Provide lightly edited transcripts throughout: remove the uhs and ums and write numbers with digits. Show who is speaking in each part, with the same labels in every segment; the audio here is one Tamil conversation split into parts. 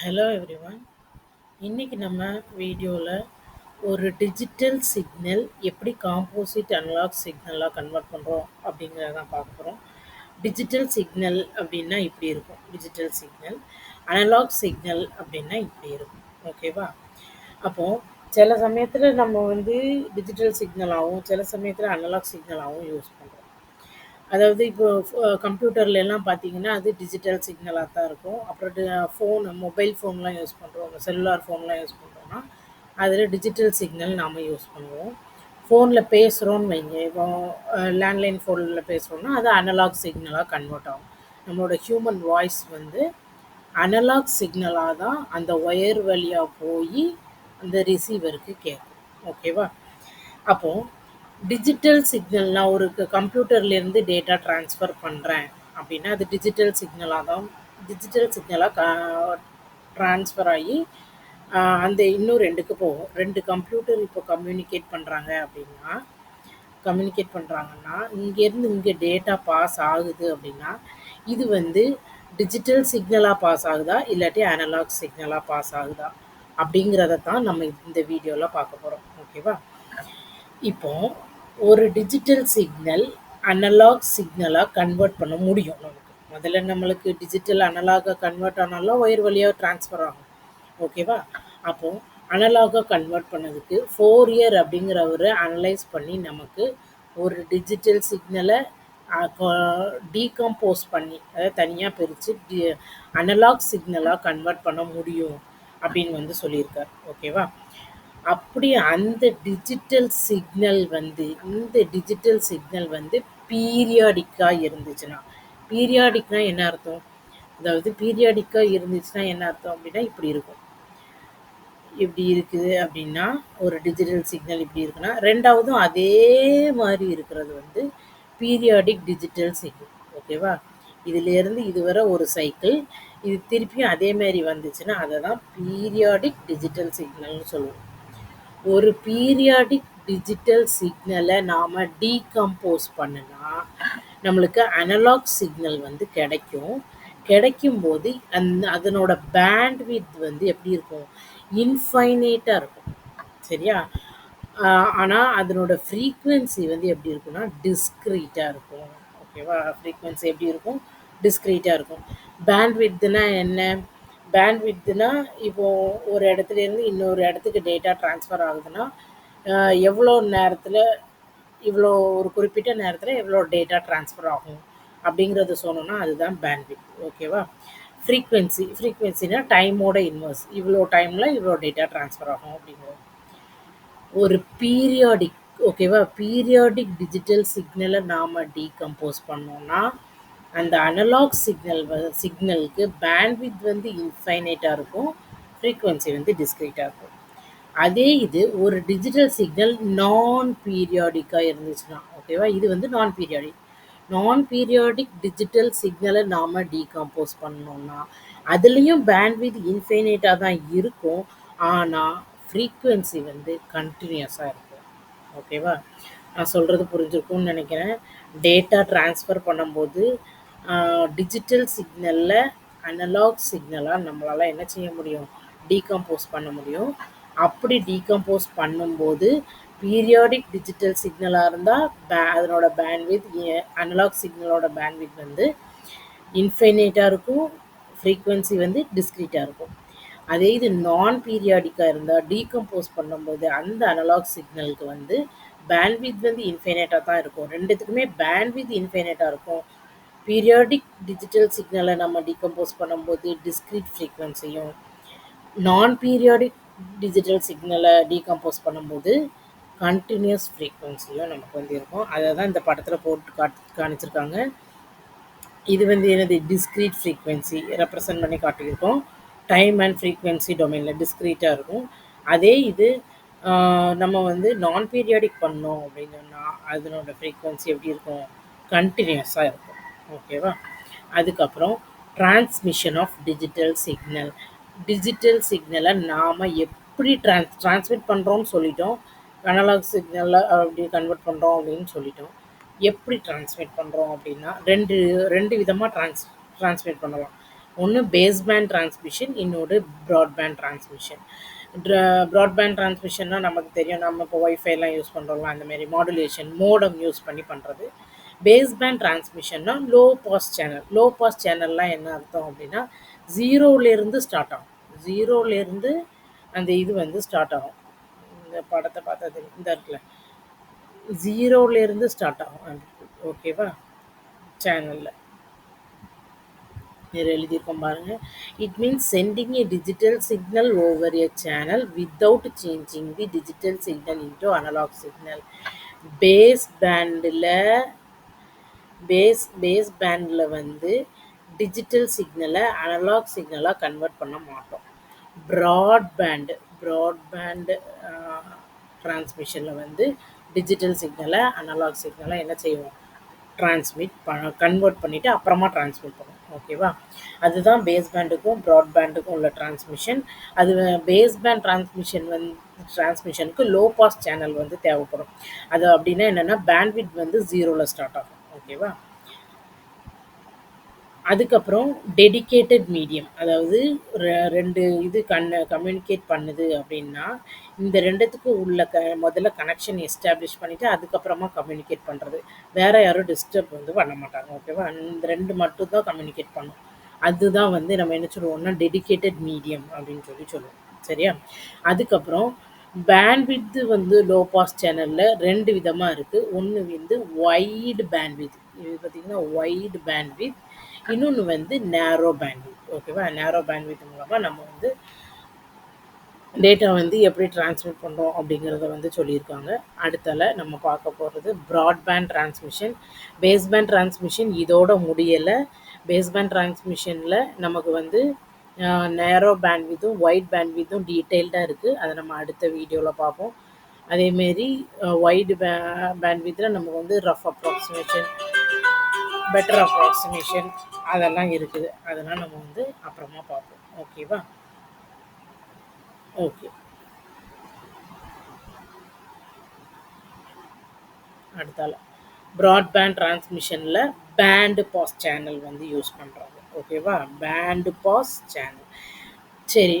Speaker 1: Hello everyone. இன்னைக்கு நம்ம வீடியோவில் ஒரு டிஜிட்டல் சிக்னல் எப்படி காம்போசிட் அனலாக் சிக்னலாக கன்வெர்ட் பண்ணுறோம் அப்படிங்கிறத தான் பார்க்க போகிறோம். டிஜிட்டல் சிக்னல் அப்படின்னா இப்படி இருக்கும். டிஜிட்டல் சிக்னல் அனலாக் சிக்னல் அப்படின்னா இப்படி இருக்கும். ஓகேவா? அப்போது சில சமயத்தில் நம்ம வந்து டிஜிட்டல் சிக்னலாகவும் சில சமயத்தில் அனலாக் சிக்னலாகவும் யூஸ் பண்ணுறோம். அதாவது இப்போ கம்ப்யூட்டர்ல எல்லாம் பார்த்தீங்கன்னா, அது டிஜிட்டல் சிக்னலா தான் இருக்கும். அப்புறம் மொபைல் ஃபோன்லாம் யூஸ் பண்றோம். செல்லுலார் ஃபோன்லாம் யூஸ் பண்றோம்னா, அதில டிஜிட்டல் சிக்னல் நாம யூஸ் பண்ணுவோம். ஃபோன்ல பேசுறோம்னு வைங்க, இப்போ லேண்ட்லைன் ஃபோன்ல பேசுறோம்னா, அது அனலாக் சிக்னலா கன்வெர்ட் ஆகும். நம்மளோட ஹியூமன் வாய்ஸ் வந்து அனலாக் சிக்னலா தான் அந்த ஒயர் வழியா போயி, அந்த ரிசீவருக்கு கேட்கும். ஓகேவா? அப்போ டிஜிட்டல் சிக்னல் நான் ஒரு கம்ப்யூட்டர்லேருந்து டேட்டா ட்ரான்ஸ்ஃபர் பண்ணுறேன் அப்படின்னா, அது டிஜிட்டல் சிக்னலாக ட்ரான்ஸ்ஃபர் ஆகி அந்த இன்னும் 2க்கு போகும். 2 கம்ப்யூட்டர் இப்போ கம்யூனிகேட் பண்ணுறாங்கன்னா, இங்கேருந்து இங்கே டேட்டா பாஸ் ஆகுது அப்படின்னா, இது வந்து டிஜிட்டல் சிக்னலாக பாஸ் ஆகுதா இல்லாட்டி அனலாக் சிக்னலாக பாஸ் ஆகுதா அப்படிங்கிறத தான் நம்ம இந்த வீடியோவில் பார்க்க போகிறோம். ஓகேவா? இப்போ ஒரு டிஜிட்டல் சிக்னல் அனலாக் சிக்னலா கன்வெர்ட் பண்ண முடியும் நமக்கு. முதல்ல நம்மளுக்கு டிஜிட்டல் அனலாகா கன்வெர்ட் ஆனாலும் ஒயர் வழியா ட்ரான்ஸ்ஃபர் ஆகும். ஓகேவா? அப்போ அனலாகா கன்வெர்ட் பண்ணதுக்கு ஃபோரியர் அப்படிங்கிறவரு அனலைஸ் பண்ணி நமக்கு ஒரு டிஜிட்டல் சிக்னலை டீகம்போஸ் பண்ணி அதாவது தனியாக பிரித்து அனலாக் சிக்னலாக கன்வெர்ட் பண்ண முடியும் அப்படின்னு வந்து சொல்லியிருக்கார். ஓகேவா? அப்படி இந்த டிஜிட்டல் சிக்னல் வந்து பீரியாடிக்கா இருந்துச்சுன்னா, பீரியாடிக்னா என்ன அர்த்தம்? அதாவது பீரியாடிக்கா இருந்துச்சுன்னா என்ன அர்த்தம் அப்படின்னா இப்படி இருக்கும். இப்படி இருக்குது அப்படின்னா ஒரு டிஜிட்டல் சிக்னல் இப்படி இருக்குன்னா, ரெண்டாவதும் அதே மாதிரி இருக்கிறது வந்து பீரியாடிக் டிஜிட்டல் சிக்னல். ஓகேவா? இதிலேருந்து இதுவரை ஒரு சைக்கிள், இது திருப்பியும் அதே மாதிரி வந்துச்சுன்னா அதை தான் பீரியாடிக் டிஜிட்டல் சிக்னல்னு சொல்லுவோம். ஒரு பீரியாடிக் டிஜிட்டல் சிக்னலை நாம் டீகம்போஸ் பண்ணுனா நம்மளுக்கு அனலாக் சிக்னல் வந்து கிடைக்கும்போது அதனோட பேண்ட்வித் வந்து எப்படி இருக்கும்? இன்ஃபைனைட்டாக இருக்கும். சரியா? ஆனால் அதனோட ஃப்ரீக்குவென்சி வந்து எப்படி இருக்குன்னா டிஸ்க்ரீட்டாக இருக்கும். ஓகேவா? ஃப்ரீக்குவென்சி எப்படி இருக்கும்? டிஸ்க்ரீட்டாக இருக்கும். பேண்ட்வித்னா என்ன? பேண்ட்வித்னா இப்போது ஒரு இடத்துலேருந்து இன்னொரு இடத்துக்கு டேட்டா ட்ரான்ஸ்ஃபர் ஆகுதுன்னா எவ்வளோ நேரத்தில் ஒரு குறிப்பிட்ட நேரத்தில் எவ்வளோ டேட்டா ட்ரான்ஸ்ஃபர் ஆகும் அப்படிங்கிறத சொன்னோன்னா அதுதான் பேண்ட்வித். ஓகேவா? ஃப்ரீக்வென்சினா டைமோட இன்வர்ஸ், இவ்வளோ டைமில் இவ்வளோ டேட்டா ட்ரான்ஸ்ஃபர் ஆகும் அப்படிங்கிறது. ஒரு பீரியாடிக் ஓகேவா? பீரியாடிக் டிஜிட்டல் சிக்னலை நாம் டீகம்போஸ் பண்ணோம்னா அந்த அனலாக் சிக்னலுக்கு பேண்ட்வித் வந்து இன்ஃபைனைட்டாக இருக்கும், ஃப்ரீக்வென்சி வந்து டிஸ்க்ரீட்டாக இருக்கும். அதே இது ஒரு டிஜிட்டல் சிக்னல் நான் பீரியாடிக்காக இருந்துச்சுன்னா, ஓகேவா? இது வந்து நான் பீரியாடிக் டிஜிட்டல் சிக்னலை நாம் டீகம்போஸ் பண்ணோம்னா அதுலேயும் பேண்ட்வித் இன்ஃபைனைட்டாக தான் இருக்கும், ஆனால் ஃப்ரீக்வென்சி வந்து கண்டினியூஸாக இருக்கும். ஓகேவா? நான் சொல்கிறது புரிஞ்சிருக்கும்னு நினைக்கிறேன். டேட்டா ட்ரான்ஸ்ஃபர் பண்ணும்போது டிஜிட்டல் சிக்னலில் அனலாக் சிக்னலாக நம்மளால் என்ன செய்ய முடியும்? டீகம்போஸ் பண்ண முடியும். அப்படி டீகம்போஸ் பண்ணும்போது பீரியாடிக் டிஜிட்டல் சிக்னலாக இருந்தால் அதனோட பேண்ட்வித் அனலாக் சிக்னலோட பேண்ட்வித் வந்து இன்ஃபைனைட்டாக இருக்கும், ஃப்ரீக்வென்சி வந்து டிஸ்க்ரீட்டாக இருக்கும். அதே இது நான் பீரியாடிக்காக இருந்தால் டீகம்போஸ் பண்ணும்போது அந்த அனலாக் சிக்னலுக்கு வந்து பேண்ட்வித் வந்து இன்ஃபைனைட்டாக தான் இருக்கும். ரெண்டுத்துக்குமே பேண்ட்வித் இன்ஃபைனைட்டாக இருக்கும். பீரியாடிக் டிஜிட்டல் சிக்னலை நம்ம டீகம்போஸ் பண்ணும்போது டிஸ்க்ரீட் ஃப்ரீக்வென்சியும், நான் பீரியாடிக் டிஜிட்டல் சிக்னலை டீகம்போஸ் பண்ணும்போது கண்டினியூஸ் ஃப்ரீக்வென்சியும் நமக்கு வந்து இருக்கும். அதை தான் இந்த படத்தில் போட்டு காணிச்சிருக்காங்க. இது வந்து என்னது? டிஸ்க்ரீட் ஃப்ரீக்வென்சி ரெப்ரசன்ட் பண்ணி காட்டியிருக்கோம். டைம் அண்ட் ஃப்ரீக்வென்சி டொமைனில் டிஸ்க்ரீட்டாக இருக்கும். அதே இது நம்ம வந்து நான் பீரியாடிக் பண்ணோம் அப்படின்னா அதனோட ஃப்ரீக்வென்சி எப்படி இருக்கும்? கண்டினியூஸாக இருக்கும். ஓகேவா? அதுக்கப்புறம் டிரான்ஸ்மிஷன் ஆஃப் டிஜிட்டல் சிக்னலை நாம் எப்படி ட்ரான்ஸ்மிட் பண்ணுறோம்னு சொல்லிட்டோம், அனலாக் சிக்னலில் அப்படி கன்வெர்ட் பண்ணுறோம் அப்படின்னு சொல்லிட்டோம். எப்படி ட்ரான்ஸ்மிட் பண்ணுறோம் அப்படின்னா ரெண்டு விதமாக ட்ரான்ஸ்மிட் பண்ணலாம். ஒண்ணு பேஸ் பேண்ட் டிரான்ஸ்மிஷன், இன்னொரு பிராட்பேண்ட் டிரான்ஸ்மிஷன். பிராட்பேண்ட் டிரான்ஸ்மிஷன்னா நமக்கு தெரியும். நம்ம இப்போ வைஃபைலாம் யூஸ் பண்றோம்ல, அந்த மாரி மாடுலேஷன், மோடம் யூஸ் பண்ணி பண்றது. பேஸ் பேண்ட் டிரான்ஸ்மிஷன்னா low pass channel. Low pass சேனல்லாம் என்ன அர்த்தம் அப்டின்னா, 0லேருந்து ஸ்டார்ட் ஆகும். 0லேருந்து அந்த இது வந்து ஸ்டார்ட் ஆகும். இந்த படத்த பார்த்தா தெரியும். இந்த இருக்குல்ல. 0லேருந்து ஸ்டார்ட் ஆகும். ஓகேவா? சேனல்ல. இதுல எழுதியிருக்கோம் பாருங்க. It means sending a digital signal over a channel without changing the digital signal into analog signal. Base பேண்ட்ல பேஸ் பேண்ட்ல வந்து டிஜிட்டல் சிக்னலை அனலாக் சிக்னலாக கன்வெர்ட் பண்ண மாட்டோம். ப்ராட்பேண்ட் டிரான்ஸ்மிஷனில் வந்து டிஜிட்டல் சிக்னலை அனலாக் சிக்னலை என்ன செய்வோம், கன்வெர்ட் பண்ணிவிட்டு அப்புறமா டிரான்ஸ்மிட் பண்ணுவோம். ஓகேவா? அதுதான் பேஸ் பேண்டுக்கும் ப்ராட்பேண்டுக்கும் உள்ள டிரான்ஸ்மிஷன். அது பேஸ் பேண்ட் டிரான்ஸ்மிஷனுக்கு லோ பாஸ் சேனல் வந்து தேவைப்படும். அது அப்படின்னா என்னென்னா பேண்ட்வித் வந்து 0ல் ஸ்டார்ட் ஆகும். ஓகேவா? அதுக்கப்புறம் டெடிகேட்டட் மீடியம், அதாவது 2 இது கம்யூனிகேட் பண்ணுது அப்படின்னா, இந்த 2த்துக்கும் உள்ள முதல்ல கனெக்ஷன் எஸ்டாப்ளிஷ் பண்ணிவிட்டு அதுக்கப்புறமா கம்யூனிகேட் பண்ணுறது. வேறு யாரும் டிஸ்டர்ப் வந்து பண்ண மாட்டாங்க. ஓகேவா? இந்த 2 மட்டும் தான் கம்யூனிகேட் பண்ணும். அதுதான் வந்து நம்ம என்ன சொல்லுவோம்னா டெடிகேட்டட் மீடியம் அப்படின்னு சொல்லுவோம். சரியா? அதுக்கப்புறம் பேண்ட்விட்த் வந்து லோ பாஸ் சேனலில் 2 விதமாக இருக்குது. ஒன்று வந்து வைடு பேண்ட்வித், இது பார்த்திங்கன்னா வைடு பேண்ட்வித். இன்னொன்று வந்து நேரோ பேண்ட்வித். ஓகேவா? நேரோ பேண்ட்வித் மூலமாக நம்ம வந்து டேட்டா வந்து எப்படி டிரான்ஸ்மிட் பண்ணுறோம் அப்படிங்கிறத வந்து சொல்லியிருக்காங்க. அடுத்தால நம்ம பார்க்க போகிறது ப்ராட்பேண்ட் டிரான்ஸ்மிஷன். பேஸ்பேண்ட் டிரான்ஸ்மிஷன் இதோட முடியலை. பேஸ்பேண்ட் டிரான்ஸ்மிஷனில் நமக்கு வந்து நேரோ பேண்ட்வித்தும் ஒயிட் பேண்ட்வித்தும் டீட்டெயில்டாக இருக்குது. அதை நம்ம அடுத்த வீடியோவில் பார்ப்போம். அதேமாரி வைடு பேண்ட்வித்தில் நமக்கு வந்து ரஃப் அப்ராக்சிமேஷன், பெட்டர் அப்ராக்சிமேஷன் அதெல்லாம் இருக்குது. அதெல்லாம் நம்ம வந்து அப்புறமா பார்ப்போம். ஓகேவா? ஓகே. அடுத்தால ப்ராட்பேண்ட் டிரான்ஸ்மிஷனில் பேண்டு பாஸ் சேனல் வந்து யூஸ் பண்ணுறாங்க. ஓகேவா? Band pass channel. சரி,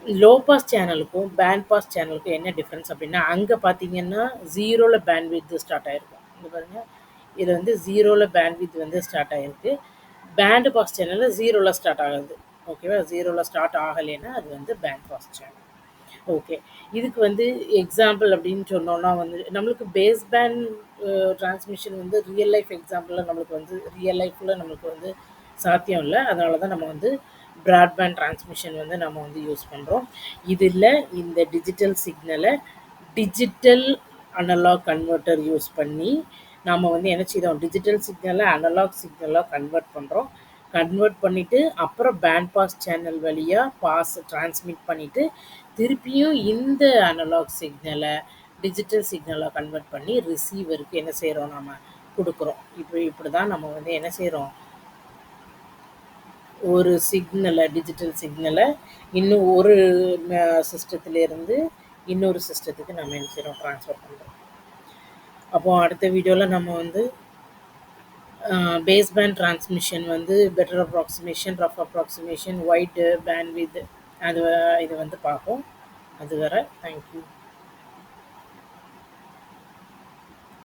Speaker 1: லோ பாஸ் சேனலுக்கும் பேண்ட் பாஸ் சேனலுக்கும் என்ன டிஃப்ரென்ஸ் அப்படின்னா, அங்கே பார்த்தீங்கன்னா 0ல் பேண்ட்வித் ஸ்டார்ட் ஆகிருக்கும். இங்கே பாருங்கள், இது வந்து 0ல் பேண்ட்வித் வந்து ஸ்டார்ட் ஆகிருக்கு. பேண்டு பாஸ் சேனலில் 0ல் ஸ்டார்ட் ஆகுது. ஓகேவா? 0ல் ஸ்டார்ட் ஆகலைன்னா அது வந்து பேண்ட் பாஸ் சேனல். ஓகே. இதுக்கு வந்து எக்ஸாம்பிள் அப்படின்னு சொன்னோம்னா வந்து நம்மளுக்கு பேஸ் பேண்ட் டிரான்ஸ்மிஷன் வந்து ரியல் லைஃப் எக்ஸாம்பிளில் நம்மளுக்கு வந்து ரியல் லைஃப்பில் நம்மளுக்கு வந்து சாத்தியம் இல்லை. அதனால தான் நம்ம வந்து ப்ராட்பேண்ட் டிரான்ஸ்மிஷன் வந்து நம்ம வந்து யூஸ் பண்ணுறோம். இதில் இந்த டிஜிட்டல் சிக்னலை டிஜிட்டல் அனலாக் கன்வெர்ட்டர் யூஸ் பண்ணி நம்ம வந்து என்ன செய்தோம், டிஜிட்டல் சிக்னலை அனலாக் சிக்னலாக கன்வெர்ட் பண்ணுறோம். கன்வெர்ட் பண்ணிவிட்டு அப்புறம் பேண்ட் பாஸ் சேனல் வழியாக டிரான்ஸ்மிட் பண்ணிவிட்டு திருப்பியும் இந்த அனலாக் சிக்னலை டிஜிட்டல் சிக்னலாக கன்வெர்ட் பண்ணி ரிசீவருக்கு என்ன செய்கிறோம், நம்ம கொடுக்குறோம். இப்படி தான் நம்ம வந்து என்ன செய்கிறோம், ஒரு சிக்னலை டிஜிட்டல் சிக்னலை இன்னும் ஒரு சிஸ்டத்துலேருந்து இன்னொரு சிஸ்டத்துக்கு நம்ம என்ன செய்கிறோம், ட்ரான்ஸ்ஃபர் பண்ணுறோம். அப்போது அடுத்த வீடியோவில் நம்ம வந்து பேஸ் பேண்ட் டிரான்ஸ்மிஷன் வந்து better approximation, rough approximation, wide bandwidth இது வந்து பார்ப்போம். அது வரை தேங்க்யூ.